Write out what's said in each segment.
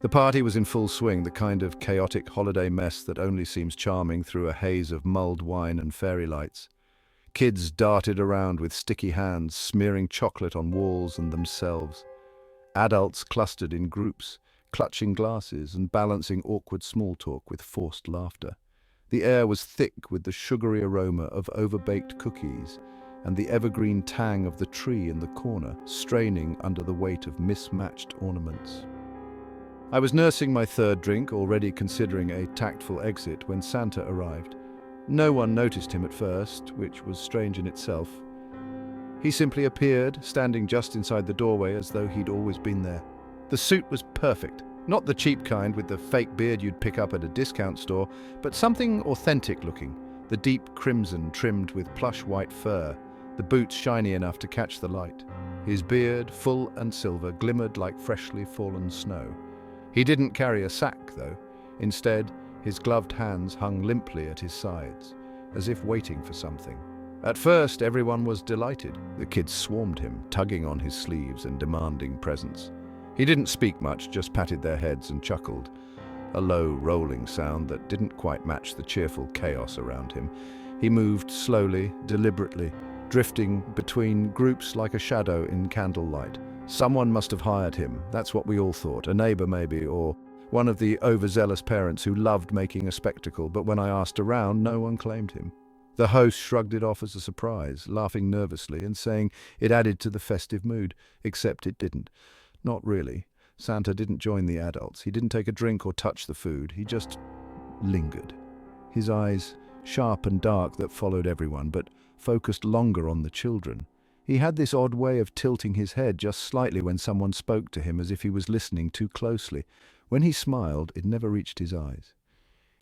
The party was in full swing, the kind of chaotic holiday mess that only seems charming through a haze of mulled wine and fairy lights. Kids darted around with sticky hands, smearing chocolate on walls and themselves. Adults clustered in groups, clutching glasses and balancing awkward small talk with forced laughter. The air was thick with the sugary aroma of overbaked cookies and the evergreen tang of the tree in the corner, straining under the weight of mismatched ornaments. I was nursing my third drink, already considering a tactful exit, when Santa arrived. No one noticed him at first, which was strange in itself. He simply appeared, standing just inside the doorway as though he'd always been there. The suit was perfect. Not the cheap kind with the fake beard you'd pick up at a discount store, but something authentic looking. The deep crimson trimmed with plush white fur, the boots shiny enough to catch the light. His beard, full and silver, glimmered like freshly fallen snow. He didn't carry a sack, though. Instead, his gloved hands hung limply at his sides, as if waiting for something. At first, everyone was delighted. The kids swarmed him, tugging on his sleeves and demanding presents. He didn't speak much, just patted their heads and chuckled, a low, rolling sound that didn't quite match the cheerful chaos around him. He moved slowly, deliberately, drifting between groups like a shadow in candlelight. Someone must have hired him, that's what we all thought, a neighbor maybe, or one of the overzealous parents who loved making a spectacle, but when I asked around, no one claimed him. The host shrugged it off as a surprise, laughing nervously and saying it added to the festive mood, except it didn't. Not really. Santa didn't join the adults. He didn't take a drink or touch the food. He just lingered. His eyes, sharp and dark, that followed everyone, but focused longer on the children. He had this odd way of tilting his head just slightly when someone spoke to him, as if he was listening too closely. When he smiled, it never reached his eyes.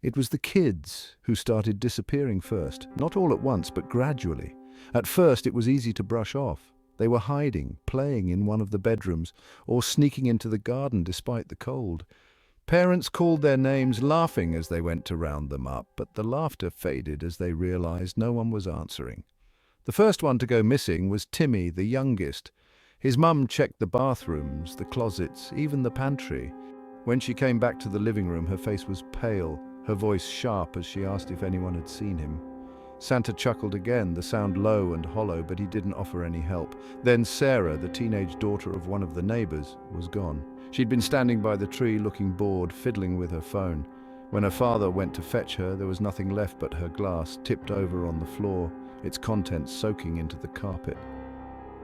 It was the kids who started disappearing first, not all at once, but gradually. At first, it was easy to brush off. They were hiding, playing in one of the bedrooms, or sneaking into the garden despite the cold. Parents called their names, laughing as they went to round them up, but the laughter faded as they realized no one was answering. The first one to go missing was Timmy, the youngest. His mum checked the bathrooms, the closets, even the pantry. When she came back to the living room, her face was pale, her voice sharp as she asked if anyone had seen him. Santa chuckled again, the sound low and hollow, but he didn't offer any help. Then Sarah, the teenage daughter of one of the neighbors, was gone. She'd been standing by the tree looking bored, fiddling with her phone. When her father went to fetch her, there was nothing left but her glass, tipped over on the floor, its contents soaking into the carpet.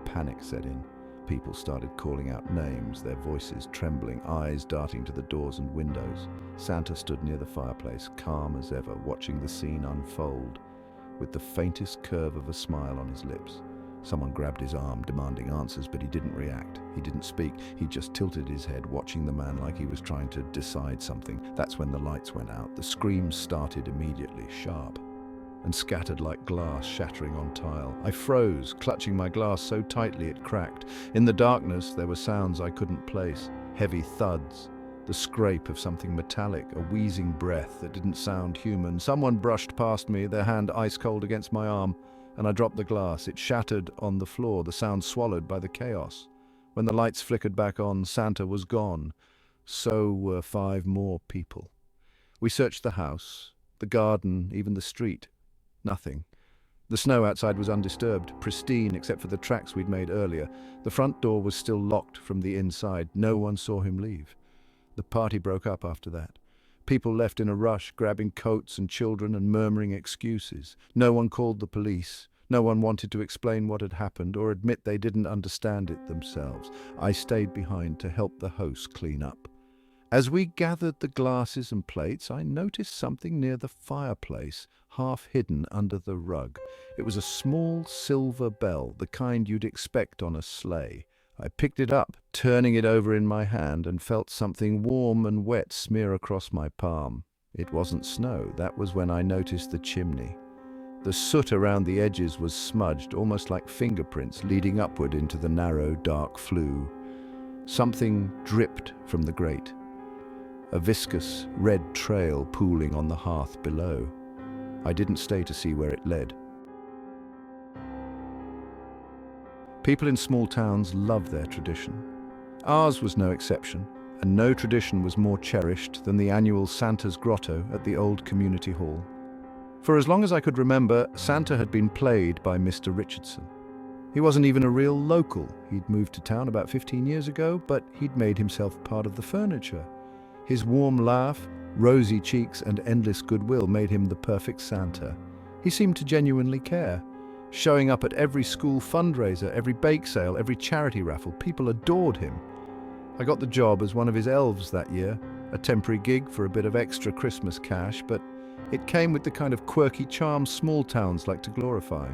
Panic set in. People started calling out names, their voices trembling, eyes darting to the doors and windows. Santa stood near the fireplace, calm as ever, watching the scene unfold, with the faintest curve of a smile on his lips. Someone grabbed his arm, demanding answers, but he didn't react. He didn't speak. He just tilted his head, watching the man like he was trying to decide something. That's when the lights went out. The screams started immediately, sharp, and scattered like glass shattering on tile. I froze, clutching my glass so tightly it cracked. In the darkness, there were sounds I couldn't place. Heavy thuds, the scrape of something metallic, a wheezing breath that didn't sound human. Someone brushed past me, their hand ice cold against my arm, and I dropped the glass. It shattered on the floor, the sound swallowed by the chaos. When the lights flickered back on, Santa was gone. So were 5 more people. We searched the house, the garden, even the street. Nothing. The snow outside was undisturbed, pristine except for the tracks we'd made earlier. The front door was still locked from the inside. No one saw him leave. The party broke up after that. People left in a rush, grabbing coats and children and murmuring excuses. No one called the police. No one wanted to explain what had happened or admit they didn't understand it themselves. I stayed behind to help the host clean up. As we gathered the glasses and plates, I noticed something near the fireplace, half hidden under the rug. It was a small silver bell, the kind you'd expect on a sleigh. I picked it up, turning it over in my hand, and felt something warm and wet smear across my palm. It wasn't snow. That was when I noticed the chimney. The soot around the edges was smudged, almost like fingerprints, leading upward into the narrow, dark flue. Something dripped from the grate, a viscous, red trail pooling on the hearth below. I didn't stay to see where it led. People in small towns love their tradition. Ours was no exception. and no tradition was more cherished than the annual Santa's Grotto at the old community hall. For as long as I could remember, Santa had been played by Mr. Richardson. He wasn't even a real local. He'd moved to town about 15 years ago, but he'd made himself part of the furniture. His warm laugh, rosy cheeks, and endless goodwill made him the perfect Santa. He seemed to genuinely care. Showing up at every school fundraiser, every bake sale, every charity raffle, people adored him. I got the job as one of his elves that year, a temporary gig for a bit of extra Christmas cash, but it came with the kind of quirky charm small towns like to glorify.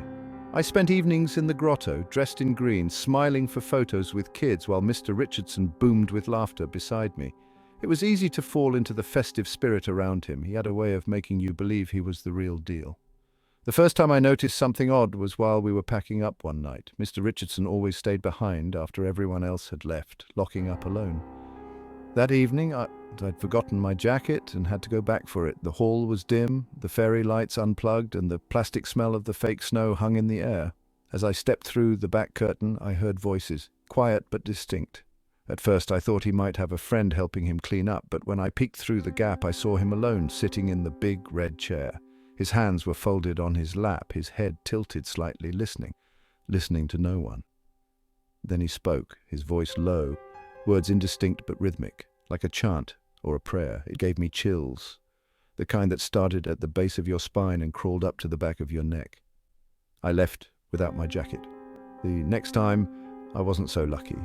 I spent evenings in the grotto, dressed in green, smiling for photos with kids while Mr. Richardson boomed with laughter beside me. It was easy to fall into the festive spirit around him. He had a way of making you believe he was the real deal. The first time I noticed something odd was while we were packing up one night. Mr. Richardson always stayed behind after everyone else had left, locking up alone. That evening, I'd forgotten my jacket and had to go back for it. The hall was dim, the fairy lights unplugged, and the plastic smell of the fake snow hung in the air. As I stepped through the back curtain, I heard voices, quiet but distinct. At first I thought he might have a friend helping him clean up, but when I peeked through the gap, I saw him alone, sitting in the big red chair. His hands were folded on his lap, his head tilted slightly, listening to no one. Then he spoke, his voice low, words indistinct but rhythmic, like a chant or a prayer. It gave me chills, the kind that started at the base of your spine and crawled up to the back of your neck. I left without my jacket. The next time, I wasn't so lucky.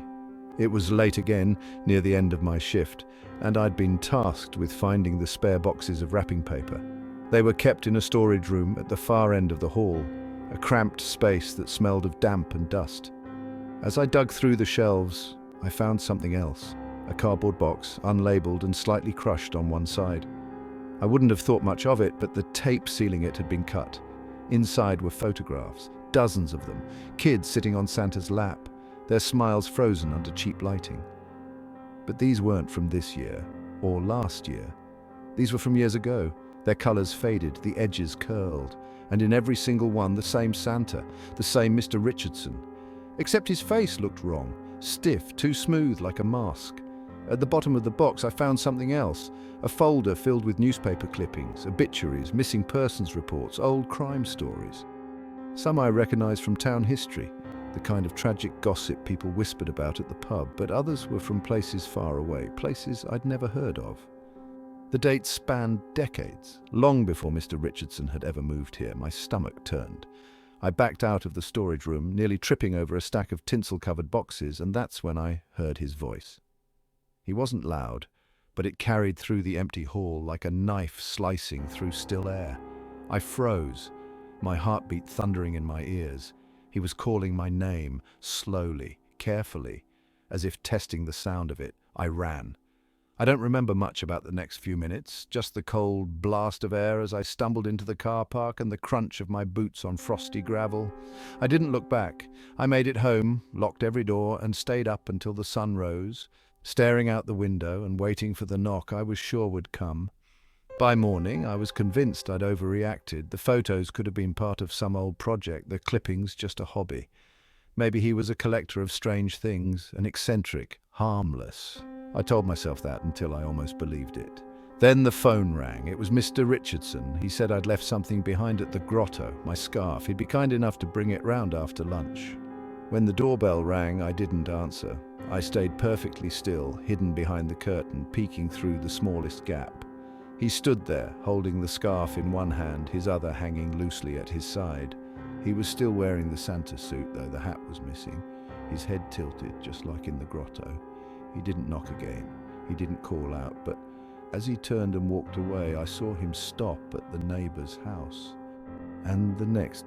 It was late again, near the end of my shift, and I'd been tasked with finding the spare boxes of wrapping paper. They were kept in a storage room at the far end of the hall, a cramped space that smelled of damp and dust. As I dug through the shelves, I found something else, a cardboard box, unlabeled and slightly crushed on one side. I wouldn't have thought much of it, but the tape sealing it had been cut. Inside were photographs, dozens of them, kids sitting on Santa's lap, their smiles frozen under cheap lighting. But these weren't from this year, or last year. These were from years ago. Their colors faded, the edges curled, and in every single one the same Santa, the same Mr. Richardson. Except his face looked wrong, stiff, too smooth like a mask. At the bottom of the box I found something else, a folder filled with newspaper clippings, obituaries, missing persons reports, old crime stories. Some I recognized from town history, the kind of tragic gossip people whispered about at the pub, but others were from places far away, places I'd never heard of. The dates spanned decades, long before Mr. Richardson had ever moved here. My stomach turned. I backed out of the storage room, nearly tripping over a stack of tinsel-covered boxes, and that's when I heard his voice. He wasn't loud, but it carried through the empty hall like a knife slicing through still air. I froze, my heartbeat thundering in my ears. He was calling my name, slowly, carefully, as if testing the sound of it. I ran. I don't remember much about the next few minutes, just the cold blast of air as I stumbled into the car park and the crunch of my boots on frosty gravel. I didn't look back. I made it home, locked every door, and stayed up until the sun rose, staring out the window and waiting for the knock I was sure would come. By morning, I was convinced I'd overreacted. The photos could have been part of some old project, the clippings just a hobby. Maybe he was a collector of strange things, an eccentric, harmless. I told myself that until I almost believed it. Then the phone rang. It was Mr. Richardson. He said I'd left something behind at the grotto, my scarf. He'd be kind enough to bring it round after lunch. When the doorbell rang, I didn't answer. I stayed perfectly still, hidden behind the curtain, peeking through the smallest gap. He stood there, holding the scarf in one hand, his other hanging loosely at his side. He was still wearing the Santa suit, though the hat was missing. His head tilted, just like in the grotto. He didn't knock again. He didn't call out, but as he turned and walked away, I saw him stop at the neighbor's house. And the next,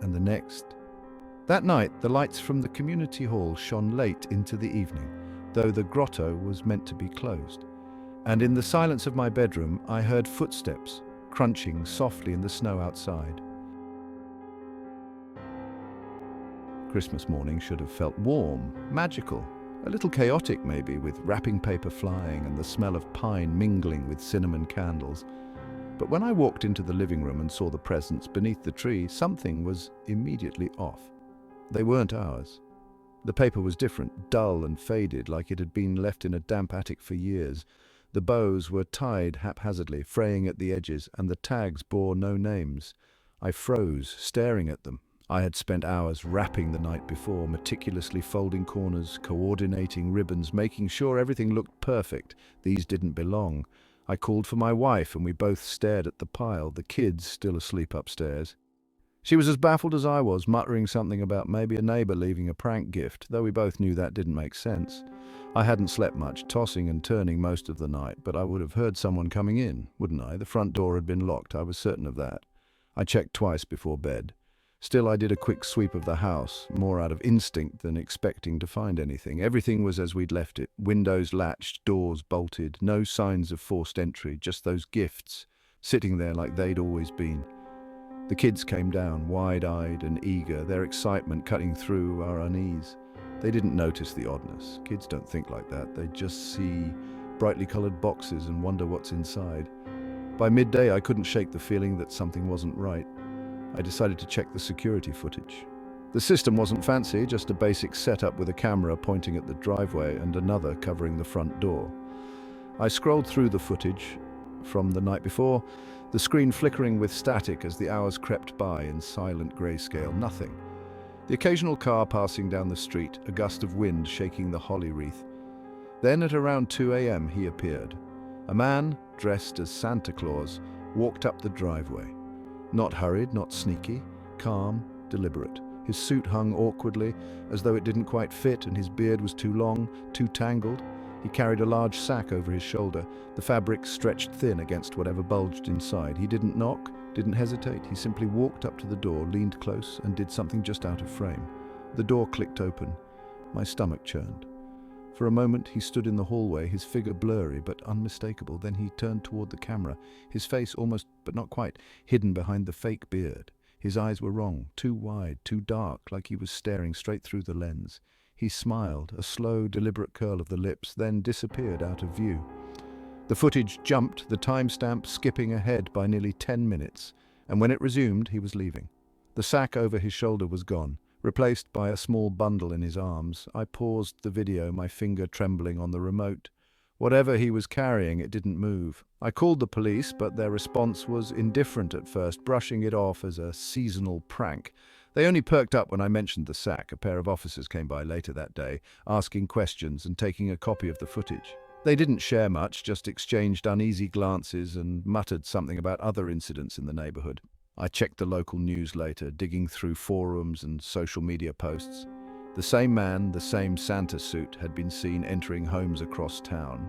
and the next. That night, the lights from the community hall shone late into the evening, though the grotto was meant to be closed. And in the silence of my bedroom, I heard footsteps, crunching softly in the snow outside. Christmas morning should have felt warm, magical. A little chaotic maybe, with wrapping paper flying and the smell of pine mingling with cinnamon candles. But when I walked into the living room and saw the presents beneath the tree, something was immediately off. They weren't ours. The paper was different, dull and faded, like it had been left in a damp attic for years. The bows were tied haphazardly, fraying at the edges, and the tags bore no names. I froze, staring at them. I had spent hours wrapping the night before, meticulously folding corners, coordinating ribbons, making sure everything looked perfect. These didn't belong. I called for my wife, and we both stared at the pile, the kids still asleep upstairs. She was as baffled as I was, muttering something about maybe a neighbour leaving a prank gift, though we both knew that didn't make sense. I hadn't slept much, tossing and turning most of the night, but I would have heard someone coming in, wouldn't I? The front door had been locked, I was certain of that. I checked twice before bed. Still, I did a quick sweep of the house, more out of instinct than expecting to find anything. Everything was as we'd left it. Windows latched, doors bolted, no signs of forced entry, just those gifts, sitting there like they'd always been. The kids came down, wide-eyed and eager, their excitement cutting through our unease. They didn't notice the oddness. Kids don't think like that. They just see brightly coloured boxes and wonder what's inside. By midday, I couldn't shake the feeling that something wasn't right. I decided to check the security footage. The system wasn't fancy, just a basic setup with a camera pointing at the driveway and another covering the front door. I scrolled through the footage from the night before, the screen flickering with static as the hours crept by in silent grayscale. Nothing. The occasional car passing down the street, a gust of wind shaking the holly wreath. Then at around 2 a.m. he appeared. A man, dressed as Santa Claus, walked up the driveway. Not hurried, not sneaky, calm, deliberate. His suit hung awkwardly, as though it didn't quite fit, and his beard was too long, too tangled. He carried a large sack over his shoulder, the fabric stretched thin against whatever bulged inside. He didn't knock, didn't hesitate. He simply walked up to the door, leaned close, and did something just out of frame. The door clicked open. My stomach churned. For a moment he stood in the hallway, his figure blurry but unmistakable. Then he turned toward the camera, his face almost, but not quite, hidden behind the fake beard. His eyes were wrong, too wide, too dark, like he was staring straight through the lens. He smiled, a slow, deliberate curl of the lips, then disappeared out of view. The footage jumped, the timestamp skipping ahead by nearly 10 minutes, and when it resumed, he was leaving. The sack over his shoulder was gone, replaced by a small bundle in his arms. I paused the video, my finger trembling on the remote. Whatever he was carrying, it didn't move. I called the police, but their response was indifferent at first, brushing it off as a seasonal prank. They only perked up when I mentioned the sack. A pair of officers came by later that day, asking questions and taking a copy of the footage. They didn't share much, just exchanged uneasy glances and muttered something about other incidents in the neighborhood. I checked the local news later, digging through forums and social media posts. The same man, the same Santa suit, had been seen entering homes across town.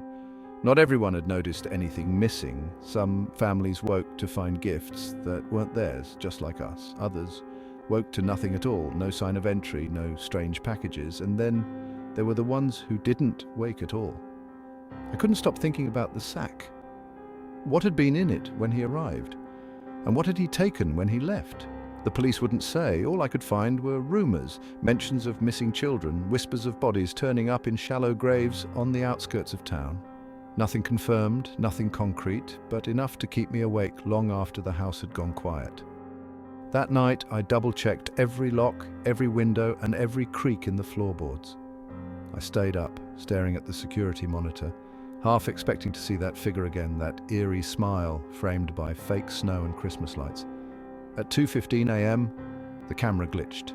Not everyone had noticed anything missing. Some families woke to find gifts that weren't theirs, just like us. Others woke to nothing at all, no sign of entry, no strange packages. And then there were the ones who didn't wake at all. I couldn't stop thinking about the sack. What had been in it when he arrived? And what had he taken when he left? The police wouldn't say. All I could find were rumors, mentions of missing children, whispers of bodies turning up in shallow graves on the outskirts of town. Nothing confirmed, nothing concrete, but enough to keep me awake long after the house had gone quiet. That night, I double-checked every lock, every window, and every creak in the floorboards. I stayed up, staring at the security monitor, half expecting to see that figure again, that eerie smile framed by fake snow and Christmas lights. At 2:15 a.m., the camera glitched.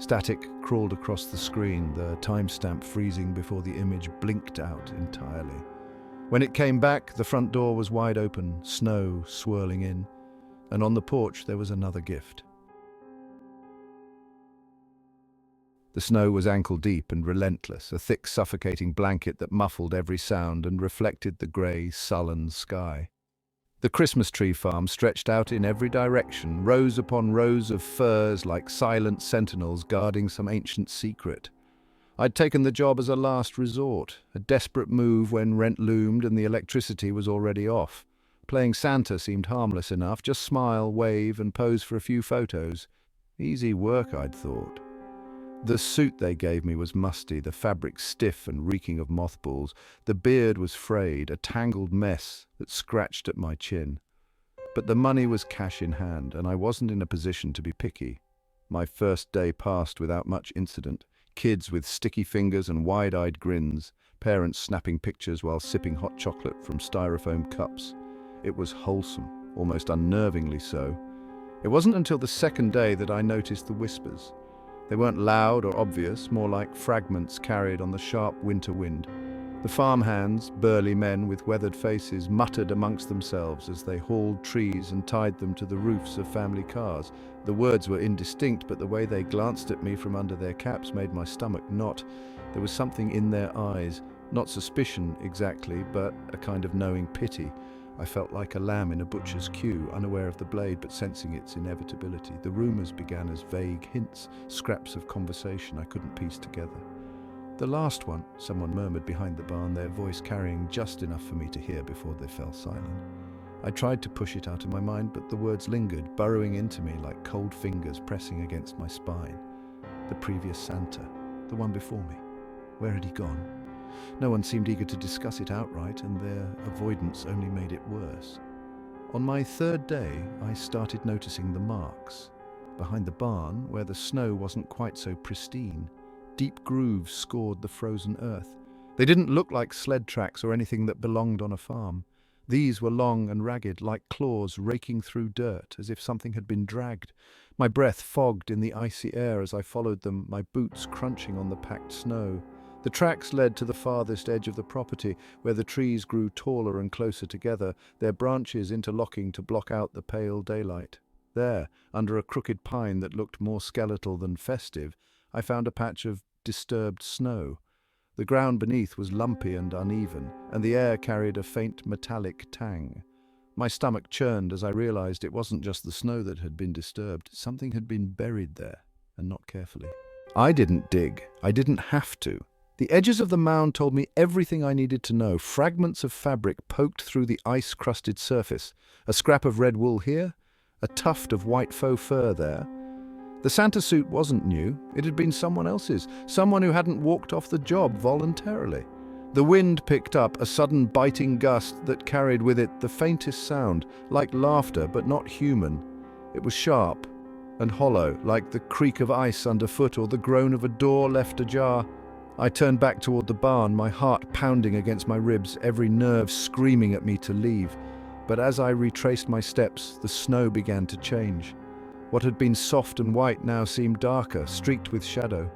Static crawled across the screen, the timestamp freezing before the image blinked out entirely. When it came back, the front door was wide open, snow swirling in, and on the porch there was another gift. The snow was ankle-deep and relentless, a thick, suffocating blanket that muffled every sound and reflected the grey, sullen sky. The Christmas tree farm stretched out in every direction, rows upon rows of firs like silent sentinels guarding some ancient secret. I'd taken the job as a last resort, a desperate move when rent loomed and the electricity was already off. Playing Santa seemed harmless enough, just smile, wave, and pose for a few photos. Easy work, I'd thought. The suit they gave me was musty, the fabric stiff and reeking of mothballs. The beard was frayed, a tangled mess that scratched at my chin. But the money was cash in hand, and I wasn't in a position to be picky. My first day passed without much incident. Kids with sticky fingers and wide-eyed grins, parents snapping pictures while sipping hot chocolate from styrofoam cups. It was wholesome, almost unnervingly so. It wasn't until the second day that I noticed the whispers. They weren't loud or obvious, more like fragments carried on the sharp winter wind. The farmhands, burly men with weathered faces, muttered amongst themselves as they hauled trees and tied them to the roofs of family cars. The words were indistinct, but the way they glanced at me from under their caps made my stomach knot. There was something in their eyes, not suspicion exactly, but a kind of knowing pity. I felt like a lamb in a butcher's queue, unaware of the blade but sensing its inevitability. The rumors began as vague hints, scraps of conversation I couldn't piece together. "The last one," someone murmured behind the barn, their voice carrying just enough for me to hear before they fell silent. I tried to push it out of my mind, but the words lingered, burrowing into me like cold fingers pressing against my spine. The previous Santa, the one before me. Where had he gone? No one seemed eager to discuss it outright, and their avoidance only made it worse. On my third day, I started noticing the marks. Behind the barn, where the snow wasn't quite so pristine, deep grooves scored the frozen earth. They didn't look like sled tracks or anything that belonged on a farm. These were long and ragged, like claws raking through dirt, as if something had been dragged. My breath fogged in the icy air as I followed them, my boots crunching on the packed snow. The tracks led to the farthest edge of the property, where the trees grew taller and closer together, their branches interlocking to block out the pale daylight. There, under a crooked pine that looked more skeletal than festive, I found a patch of disturbed snow. The ground beneath was lumpy and uneven, and the air carried a faint metallic tang. My stomach churned as I realized it wasn't just the snow that had been disturbed. Something had been buried there, and not carefully. I didn't dig. I didn't have to. The edges of the mound told me everything I needed to know. Fragments of fabric poked through the ice-crusted surface. A scrap of red wool here, a tuft of white faux fur there. The Santa suit wasn't new. It had been someone else's, someone who hadn't walked off the job voluntarily. The wind picked up, a sudden biting gust that carried with it the faintest sound, like laughter but not human. It was sharp and hollow, like the creak of ice underfoot or the groan of a door left ajar. I turned back toward the barn, my heart pounding against my ribs, every nerve screaming at me to leave. But as I retraced my steps, the snow began to change. What had been soft and white now seemed darker, streaked with shadow.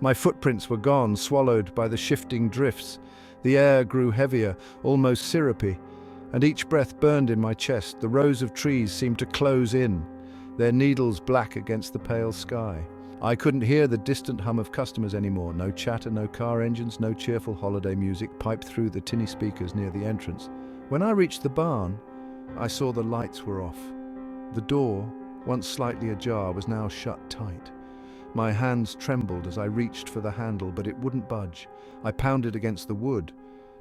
My footprints were gone, swallowed by the shifting drifts. The air grew heavier, almost syrupy, and each breath burned in my chest. The rows of trees seemed to close in, their needles black against the pale sky. I couldn't hear the distant hum of customers anymore. No chatter, no car engines, no cheerful holiday music piped through the tinny speakers near the entrance. When I reached the barn, I saw the lights were off. The door, once slightly ajar, was now shut tight. My hands trembled as I reached for the handle, but it wouldn't budge. I pounded against the wood,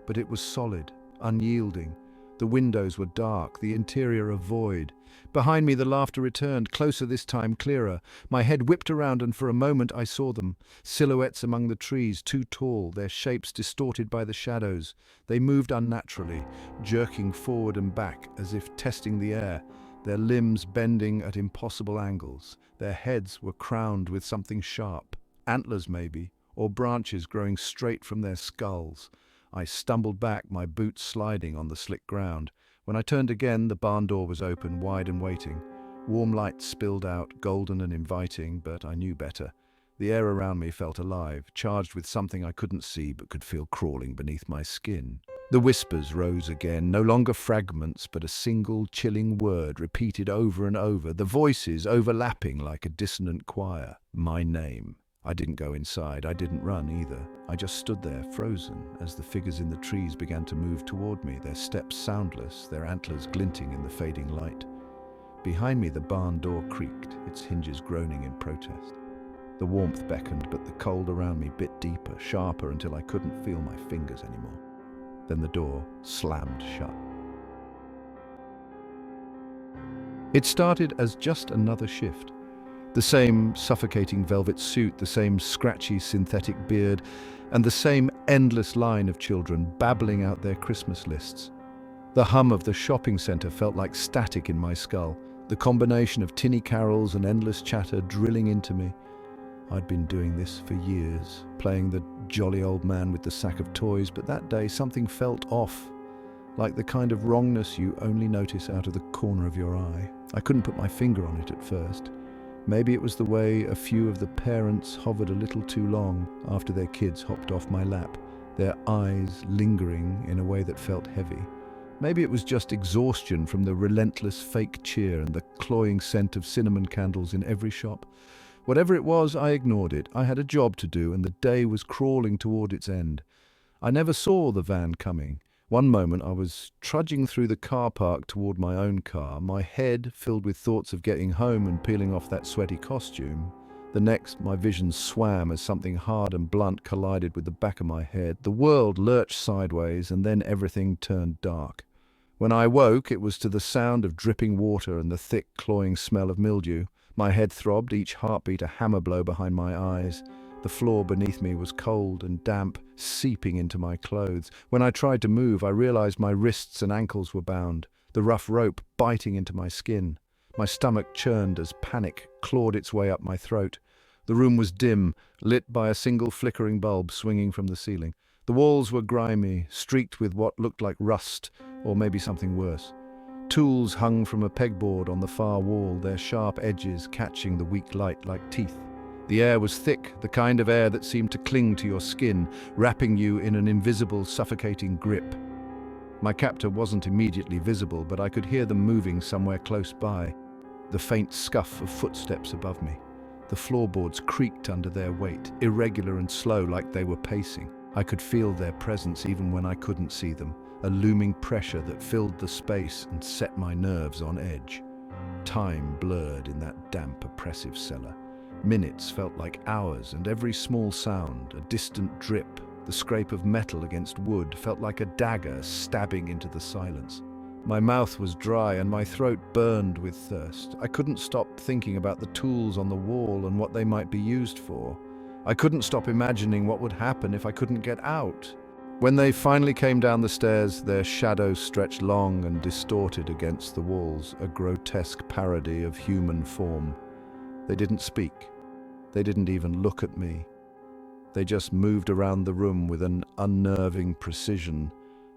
but it was solid, unyielding. The windows were dark, the interior a void. Behind me the laughter returned, closer this time, clearer. My head whipped around and for a moment I saw them, silhouettes among the trees, too tall, their shapes distorted by the shadows. They moved unnaturally, jerking forward and back as if testing the air, their limbs bending at impossible angles. Their heads were crowned with something sharp, antlers maybe, or branches growing straight from their skulls. I stumbled back, my boots sliding on the slick ground. When I turned again, the barn door was open, wide and waiting. Warm light spilled out, golden and inviting, but I knew better. The air around me felt alive, charged with something I couldn't see but could feel crawling beneath my skin. The whispers rose again, no longer fragments, but a single chilling word repeated over and over, the voices overlapping like a dissonant choir. My name. I didn't go inside, I didn't run either. I just stood there, frozen, as the figures in the trees began to move toward me, their steps soundless, their antlers glinting in the fading light. Behind me the barn door creaked, its hinges groaning in protest. The warmth beckoned, but the cold around me bit deeper, sharper, until I couldn't feel my fingers anymore. Then the door slammed shut. It started as just another shift. The same suffocating velvet suit, the same scratchy synthetic beard, and the same endless line of children babbling out their Christmas lists. The hum of the shopping centre felt like static in my skull, the combination of tinny carols and endless chatter drilling into me. I'd been doing this for years, playing the jolly old man with the sack of toys, but that day something felt off, like the kind of wrongness you only notice out of the corner of your eye. I couldn't put my finger on it at first. Maybe it was the way a few of the parents hovered a little too long after their kids hopped off my lap, their eyes lingering in a way that felt heavy. Maybe it was just exhaustion from the relentless fake cheer and the cloying scent of cinnamon candles in every shop. Whatever it was, I ignored it. I had a job to do, and the day was crawling toward its end. I never saw the van coming. One moment I was trudging through the car park toward my own car, my head filled with thoughts of getting home and peeling off that sweaty costume. The next, my vision swam as something hard and blunt collided with the back of my head. The world lurched sideways, and then everything turned dark. When I woke, it was to the sound of dripping water and the thick, cloying smell of mildew. My head throbbed, each heartbeat a hammer blow behind my eyes. The floor beneath me was cold and damp, seeping into my clothes. When I tried to move, I realized my wrists and ankles were bound, the rough rope biting into my skin. My stomach churned as panic clawed its way up my throat. The room was dim, lit by a single flickering bulb swinging from the ceiling. The walls were grimy, streaked with what looked like rust, or maybe something worse. Tools hung from a pegboard on the far wall, their sharp edges catching the weak light like teeth. The air was thick, the kind of air that seemed to cling to your skin, wrapping you in an invisible, suffocating grip. My captor wasn't immediately visible, but I could hear them moving somewhere close by, the faint scuff of footsteps above me. The floorboards creaked under their weight, irregular and slow, like they were pacing. I could feel their presence even when I couldn't see them, a looming pressure that filled the space and set my nerves on edge. Time blurred in that damp, oppressive cellar. Minutes felt like hours, and every small sound, a distant drip, the scrape of metal against wood, felt like a dagger stabbing into the silence. My mouth was dry and my throat burned with thirst. I couldn't stop thinking about the tools on the wall and what they might be used for. I couldn't stop imagining what would happen if I couldn't get out. When they finally came down the stairs, their shadows stretched long and distorted against the walls, a grotesque parody of human form. They didn't speak. They didn't even look at me. They just moved around the room with an unnerving precision,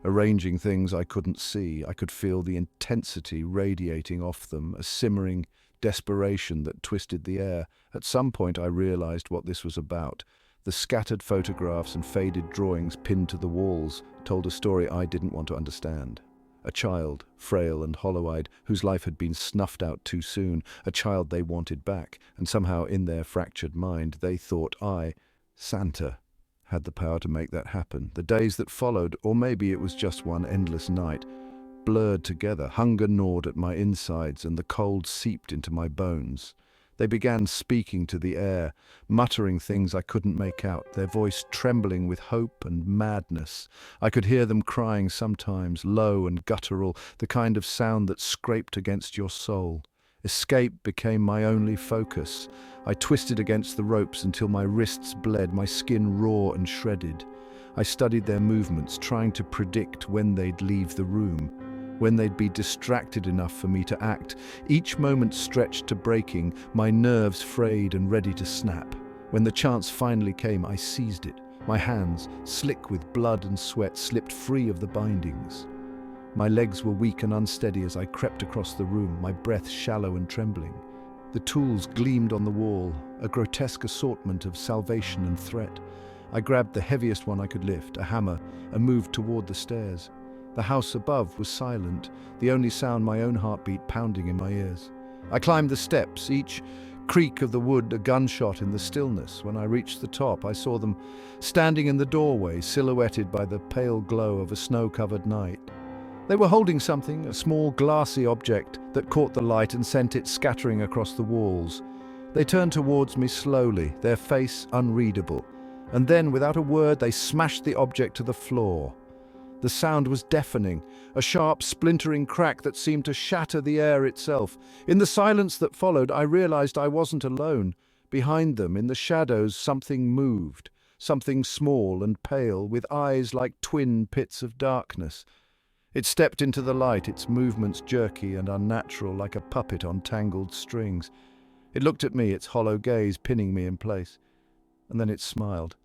arranging things I couldn't see. I could feel the intensity radiating off them, a simmering desperation that twisted the air. At some point I realized what this was about. The scattered photographs and faded drawings pinned to the walls told a story I didn't want to understand. A child, frail and hollow-eyed, whose life had been snuffed out too soon, a child they wanted back, and somehow in their fractured mind they thought I, Santa, had the power to make that happen. The days that followed, or maybe it was just one endless night, blurred together. Hunger gnawed at my insides and the cold seeped into my bones. They began speaking to the air, muttering things I couldn't make out, their voice trembling with hope and madness. I could hear them crying sometimes, low and guttural, the kind of sound that scraped against your soul. Escape became my only focus. I twisted against the ropes until my wrists bled, my skin raw and shredded. I studied their movements, trying to predict when they'd leave the room, when they'd be distracted enough for me to act. Each moment stretched to breaking, my nerves frayed and ready to snap. When the chance finally came, I seized it. My hands, slick with blood and sweat, slipped free of the bindings. My legs were weak and unsteady as I crept across the room, my breath shallow and trembling. The tools gleamed on the wall, a grotesque assortment of salvation and threat. I grabbed the heaviest one I could lift, a hammer, and moved toward the stairs. The house above was silent, the only sound my own heartbeat pounding in my ears. I climbed the steps, each creak of the wood a gunshot in the stillness. When I reached the top, I saw them standing in the doorway, silhouetted by the pale glow of a snow-covered night. They were holding something, a small glassy object that caught the light and sent it scattering across the walls. They turned towards me slowly, their face unreadable, and then, without a word, they smashed the object to the floor. The sound was deafening, a sharp, splintering crack that seemed to shatter the air itself. In the silence that followed, I realized I wasn't alone. Behind them, in the shadows, something moved, something small and pale, with eyes like twin pits of darkness. It stepped into the light, its movements jerky and unnatural, like a puppet on tangled strings. It looked at me, its hollow gaze pinning me in place, and then it smiled.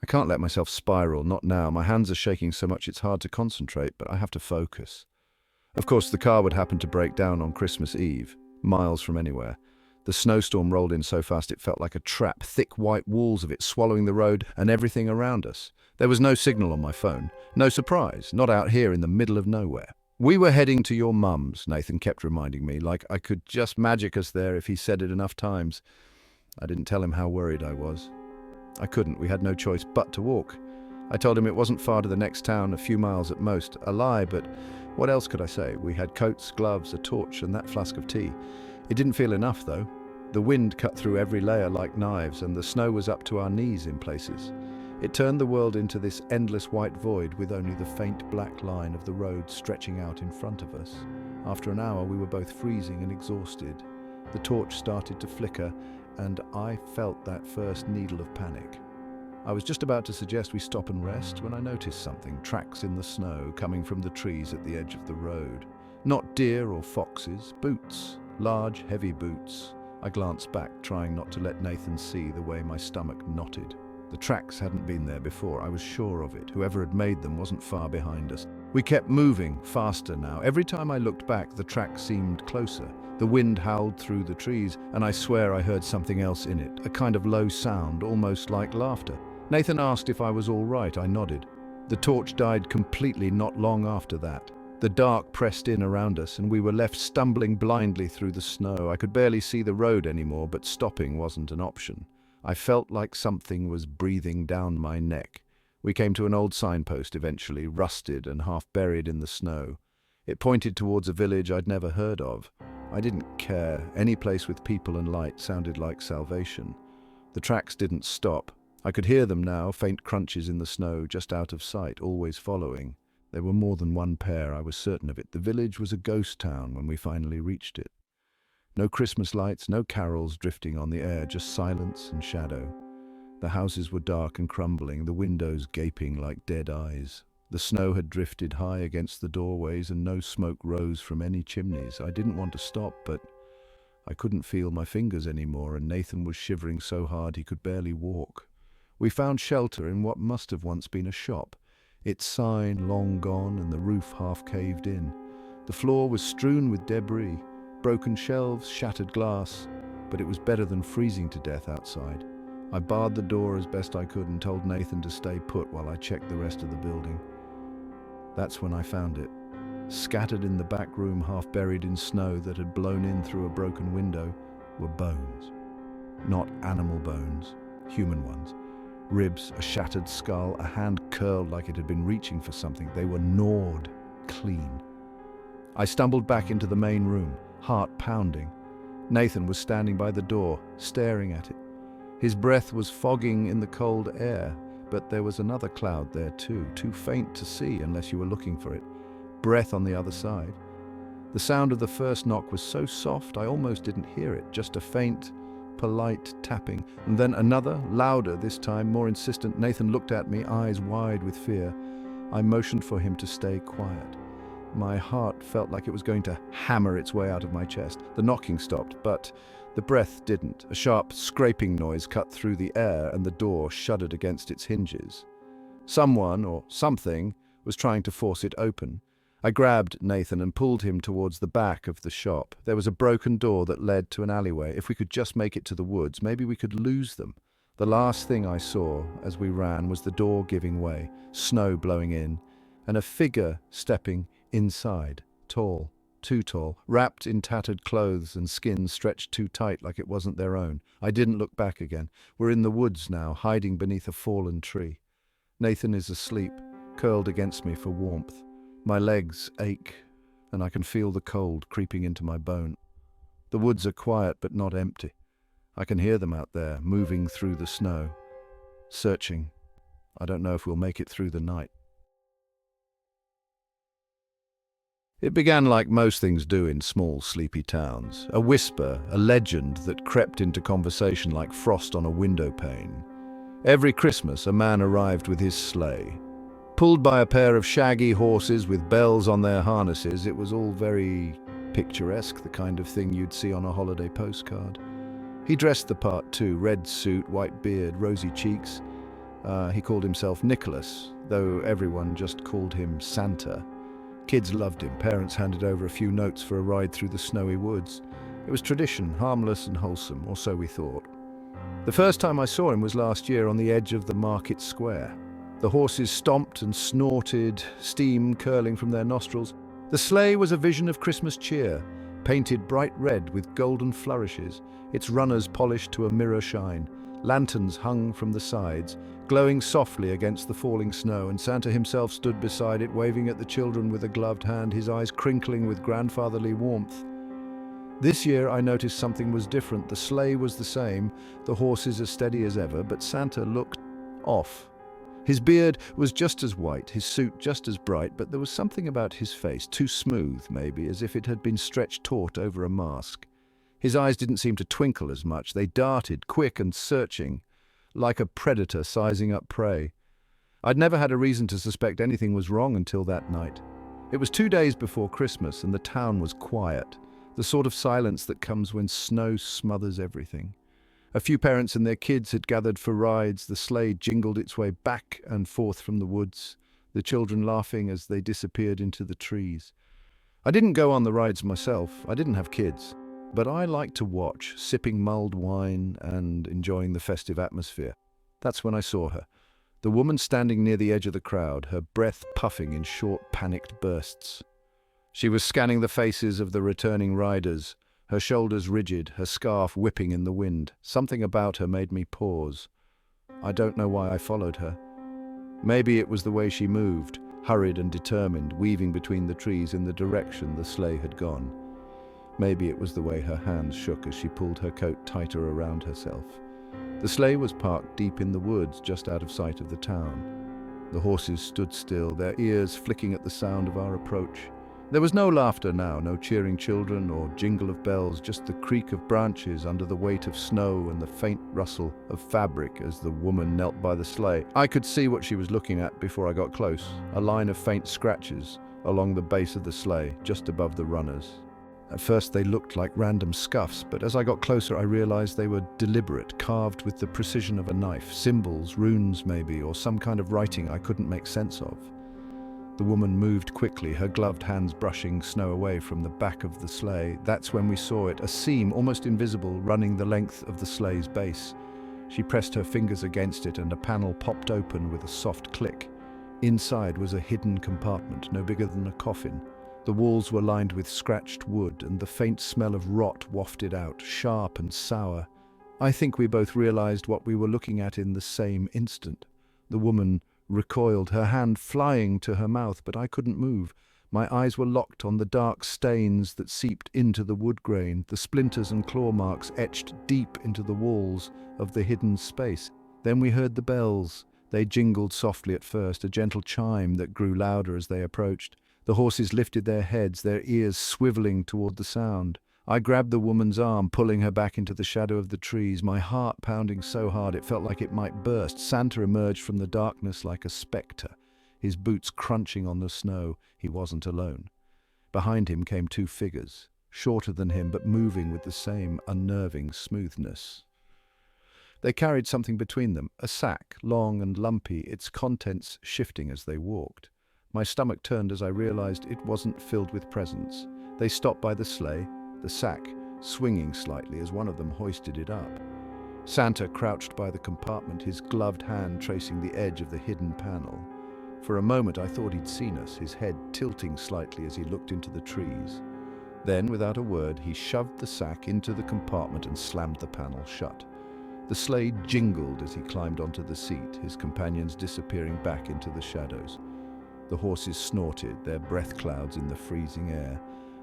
I can't let myself spiral, not now. My hands are shaking so much it's hard to concentrate, but I have to focus. Of course, the car would happen to break down on Christmas Eve, miles from anywhere. The snowstorm rolled in so fast it felt like a trap, thick white walls of it swallowing the road and everything around us. There was no signal on my phone. No surprise, not out here in the middle of nowhere. "We were heading to your mum's," Nathan kept reminding me, like I could just magic us there if he said it enough times. I didn't tell him how worried I was. I couldn't, we had no choice but to walk. I told him it wasn't far to the next town, a few miles at most. A lie, but what else could I say? We had coats, gloves, a torch, and that flask of tea. It didn't feel enough, though. The wind cut through every layer like knives, and the snow was up to our knees in places. It turned the world into this endless white void with only the faint black line of the road stretching out in front of us. After an hour, we were both freezing and exhausted. The torch started to flicker, and I felt that first needle of panic. I was just about to suggest we stop and rest when I noticed something, tracks in the snow coming from the trees at the edge of the road. Not deer or foxes, boots, large, heavy boots. I glanced back, trying not to let Nathan see the way my stomach knotted. The tracks hadn't been there before, I was sure of it. Whoever had made them wasn't far behind us. We kept moving, faster now. Every time I looked back, the track seemed closer. The wind howled through the trees, and I swear I heard something else in it, a kind of low sound, almost like laughter. Nathan asked if I was all right. I nodded. The torch died completely not long after that. The dark pressed in around us, and we were left stumbling blindly through the snow. I could barely see the road anymore, but stopping wasn't an option. I felt like something was breathing down my neck. We came to an old signpost eventually, rusted and half buried in the snow. It pointed towards a village I'd never heard of. I didn't care. Any place with people and light sounded like salvation. The tracks didn't stop. I could hear them now, faint crunches in the snow, just out of sight, always following. There were more than one pair, I was certain of it. The village was a ghost town when we finally reached it. No Christmas lights, no carols drifting on the air, just silence and shadow. The houses were dark and crumbling, the windows gaping like dead eyes. The snow had drifted high against the doorways and no smoke rose from any chimneys. I didn't want to stop, but I couldn't feel my fingers anymore, and Nathan was shivering so hard he could barely walk. We found shelter in what must have once been a shop, its sign long gone and the roof half caved in. The floor was strewn with debris, broken shelves, shattered glass, but it was better than freezing to death outside. I barred the door as best I could and told Nathan to stay put while I checked the rest of the building. That's when I found it. Scattered in the back room, half buried in snow that had blown in through a broken window, were bones. Not animal bones, human ones. Ribs, a shattered skull, a hand curled like it had been reaching for something. They were gnawed clean. I stumbled back into the main room, heart pounding. Nathan was standing by the door, staring at it. His breath was fogging in the cold air, but there was another cloud there too faint to see unless you were looking for it. Breath on the other side. The sound of the first knock was so soft I almost didn't hear it, just a faint, polite tapping, and then another, louder this time, more insistent. Nathan looked at me, eyes wide with fear. I motioned for him to stay quiet. My heart felt like it was going to hammer its way out of my chest. The knocking stopped, but the breath didn't. A sharp scraping noise cut through the air and the door shuddered against its hinges. Someone, or something, was trying to force it open. I grabbed Nathan and pulled him towards the back of the shop. There was a broken door that led to an alleyway. If we could just make it to the woods, maybe we could lose them. The last thing I saw as we ran was the door giving way, snow blowing in, and a figure stepping inside, tall, too tall, wrapped in tattered clothes and skin stretched too tight like it wasn't their own. I didn't look back again. We're in the woods now, hiding beneath a fallen tree. Nathan is asleep, curled against me for warmth. My legs ache, and I can feel the cold creeping into my bone. The woods are quiet but not empty. I can hear them out there, moving through the snow, searching. I don't know if we'll make it through the night. It began like most things do in small, sleepy towns. A whisper, a legend that crept into conversation like frost on a window pane. Every Christmas, a man arrived with his sleigh. Pulled by a pair of shaggy horses with bells on their harnesses, it was all very picturesque, the kind of thing you'd see on a holiday postcard. He dressed the part too, red suit, white beard, rosy cheeks. He called himself Nicholas, though everyone just called him Santa. Kids loved him. Parents handed over a few notes for a ride through the snowy woods. It was tradition, harmless and wholesome, or so we thought. The first time I saw him was last year on the edge of the market square. The horses stomped and snorted, steam curling from their nostrils. The sleigh was a vision of Christmas cheer, painted bright red with golden flourishes, its runners polished to a mirror shine, lanterns hung from the sides, glowing softly against the falling snow, and Santa himself stood beside it, waving at the children with a gloved hand, his eyes crinkling with grandfatherly warmth. This year I noticed something was different. The sleigh was the same, the horses as steady as ever, but Santa looked off. His beard was just as white, his suit just as bright, but there was something about his face, too smooth maybe, as if it had been stretched taut over a mask. His eyes didn't seem to twinkle as much. They darted, quick and searching, like a predator sizing up prey. I'd never had a reason to suspect anything was wrong until that night. It was 2 days before Christmas, and the town was quiet, the sort of silence that comes when snow smothers everything. A few parents and their kids had gathered for rides. The sleigh jingled its way back and forth from the woods, the children laughing as they disappeared into the trees. I didn't go on the rides myself. I didn't have kids. But I liked to watch, sipping mulled wine and enjoying the festive atmosphere. That's when I saw her. The woman standing near the edge of the crowd, her breath puffing in short, panicked bursts. She was scanning the faces of the returning riders, her shoulders rigid, her scarf whipping in the wind. Something about her made me pause. I don't know why I followed her. Maybe it was the way she moved, hurried and determined, weaving between the trees in the direction the sleigh had gone. Maybe it was the way her hands shook as she pulled her coat tighter around herself. The sleigh was parked deep in the woods, just out of sight of the town. The horses stood still, their ears flicking at the sound of our approach. There was no laughter now, no cheering children or jingle of bells, just the creak of branches under the weight of snow and the faint rustle of fabric as the woman knelt by the sleigh. I could see what she was looking at before I got close, a line of faint scratches along the base of the sleigh, just above the runners. At first they looked like random scuffs, but as I got closer I realized they were deliberate, carved with the precision of a knife, symbols, runes maybe, or some kind of writing I couldn't make sense of. The woman moved quickly, her gloved hands brushing snow away from the back of the sleigh. That's when we saw it, a seam, almost invisible, running the length of the sleigh's base. She pressed her fingers against it and a panel popped open with a soft click. Inside was a hidden compartment, no bigger than a coffin. The walls were lined with scratched wood and the faint smell of rot wafted out, sharp and sour. I think we both realized what we were looking at in the same instant. The woman recoiled, her hand flying to her mouth, but I couldn't move. My eyes were locked on the dark stains that seeped into the wood grain, the splinters and claw marks etched deep into the walls of the hidden space. Then we heard the bells. They jingled softly at first, a gentle chime that grew louder as they approached. The horses lifted their heads, their ears swiveling toward the sound. I grabbed the woman's arm, pulling her back into the shadow of the trees, my heart pounding so hard it felt like it might burst. Santa emerged from the darkness like a spectre, his boots crunching on the snow. He wasn't alone. Behind him came two figures, shorter than him but moving with the same unnerving smoothness. They carried something between them, a sack, long and lumpy, its contents shifting as they walked. My stomach turned as I realized it wasn't filled with presents. They stopped by the sleigh, the sack swinging slightly as one of them hoisted it up. Santa crouched by the compartment, his gloved hand tracing the edge of the hidden panel. For a moment I thought he'd seen us, his head tilting slightly as he looked into the trees. Then, without a word, he shoved the sack into the compartment and slammed the panel shut. The sleigh jingled as he climbed onto the seat, his companions disappearing back into the shadows. The horses snorted, their breath clouds in the freezing air.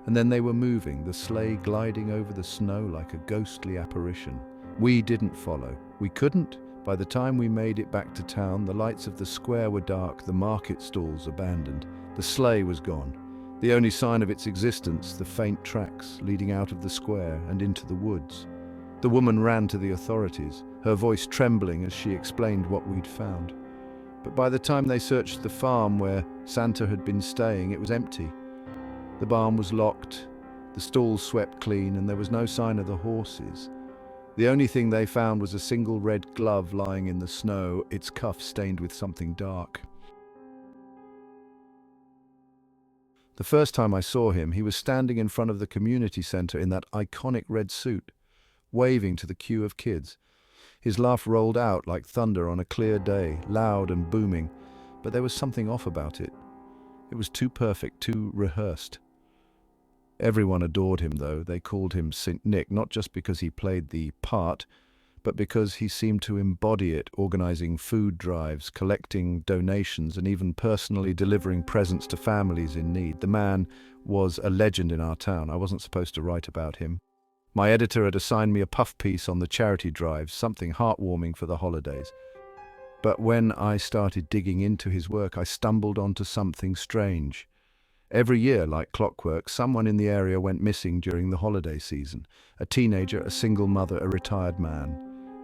And then they were moving, the sleigh gliding over the snow like a ghostly apparition. We didn't follow. We couldn't. By the time we made it back to town, the lights of the square were dark, the market stalls abandoned. The sleigh was gone. The only sign of its existence, the faint tracks leading out of the square and into the woods. The woman ran to the authorities, her voice trembling as she explained what we'd found. But by the time they searched the farm where Santa had been staying, it was empty. The barn was locked, The stalls swept clean and there was no sign of the horses. The only thing they found was a single red glove lying in the snow, its cuff stained with something dark. The first time I saw him, he was standing in front of the community center in that iconic red suit, waving to the queue of kids. His laugh rolled out like thunder on a clear day, loud and booming, but there was something off about it. It was too perfect, too rehearsed. Everyone adored him, though. They called him St. Nick, not just because he played the part, but because he seemed to embody it, organizing food drives, collecting donations, and even personally delivering presents to families in need. The man was a legend in our town. I wasn't supposed to write about him. My editor had assigned me a puff piece on the charity drive, something heartwarming for the holidays. But when I started digging into his work, I stumbled onto something strange. Every year, like clockwork, someone in the area went missing during the holiday season. A teenager, a single mother, a retired man.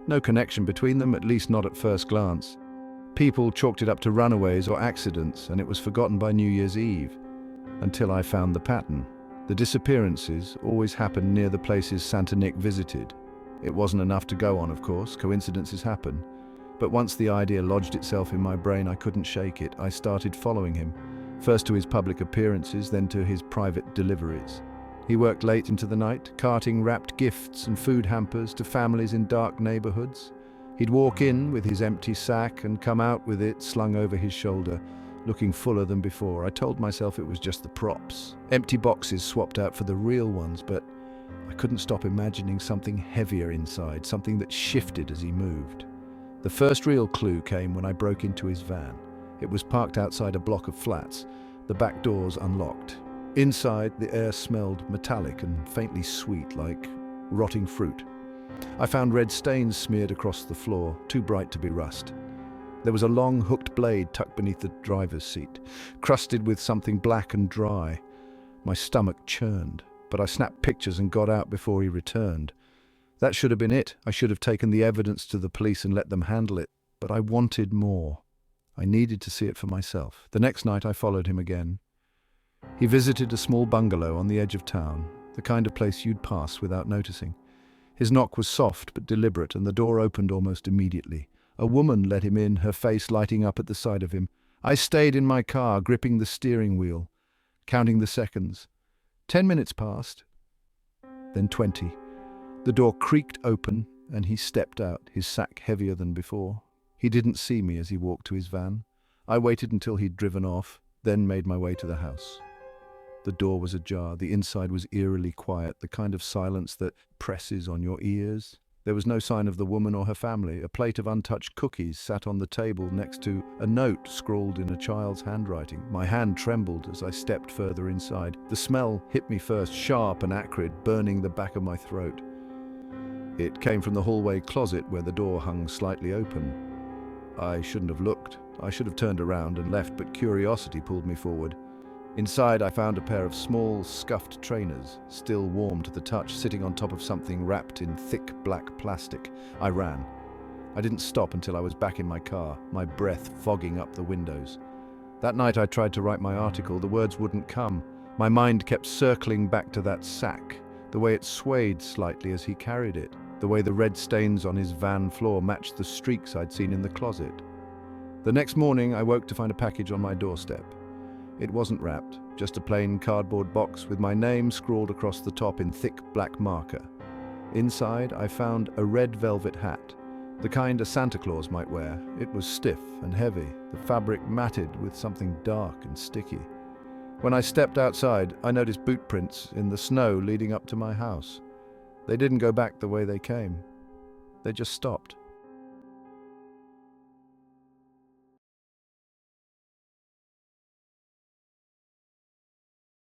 No connection between them, at least not at first glance. People chalked it up to runaways or accidents, and it was forgotten by New Year's Eve. Until I found the pattern. The disappearances always happened near the places Santa Nick visited. It wasn't enough to go on, of course. Coincidences happen. But once the idea lodged itself in my brain, I couldn't shake it. I started following him. First to his public appearances, then to his private deliveries. He worked late into the night, carting wrapped gifts and food hampers to families in dark neighborhoods. He'd walk in with his empty sack and come out with it slung over his shoulder, looking fuller than before. I told myself it was just the props. Empty boxes swapped out for the real ones, but I couldn't stop imagining something heavier inside, something that shifted as he moved. The first real clue came when I broke into his van. It was parked outside a block of flats, the back doors unlocked. Inside, the air smelled metallic and faintly sweet, like rotting fruit. I found red stains smeared across the floor, too bright to be rust. There was a long hooked blade tucked beneath the driver's seat, crusted with something black and dry. My stomach churned, but I snapped pictures and got out before he returned. That should have been it. I should have taken the evidence to the police and let them handle it. But I wanted more. I needed to see it for myself. The next night I followed him again. He visited a small bungalow on the edge of town, the kind of place you'd pass without noticing. His knock was soft but deliberate, and the door opened almost immediately. A woman let him in, her face lighting up at the sight of him. I stayed in my car, gripping the steering wheel, counting the seconds. 10 minutes passed, then 20. The door creaked open, and he stepped out, his sack heavier than before. He didn't see me as he walked to his van. I waited until he'd driven off, then made my way to the house. The door was ajar. The inside was eerily quiet, the kind of silence that presses on your ears. There was no sign of the woman or her family. A plate of untouched cookies sat on the table next to a note scrawled in a child's handwriting. My hand trembled as I stepped further inside. The smell hit me first, sharp and acrid, burning the back of my throat. It came from the hallway closet where the door hung slightly open. I shouldn't have looked. I should have turned around and left, but curiosity pulled me forward. Inside, I found a pair of small, scuffed trainers, still warm to the touch, sitting on top of something wrapped in thick black plastic. I ran. I didn't stop until I was back in my car, my breath fogging up the windows. That night I tried to write my article. The words wouldn't come. My mind kept circling back to that sack, the way it swayed slightly as he carried it, the way the red stains on his van floor matched the streaks I'd seen in the closet. The next morning, I woke to find a package on my doorstep. It wasn't wrapped, just a plain cardboard box with my name scrawled across the top in thick black marker. Inside, I found a red velvet hat, the kind a Santa Claus might wear. It was stiff and heavy, the fabric matted with something dark and sticky. When I stepped outside, I noticed boot prints in the snow leading up to my house. They didn't go back the way they came. They just stopped.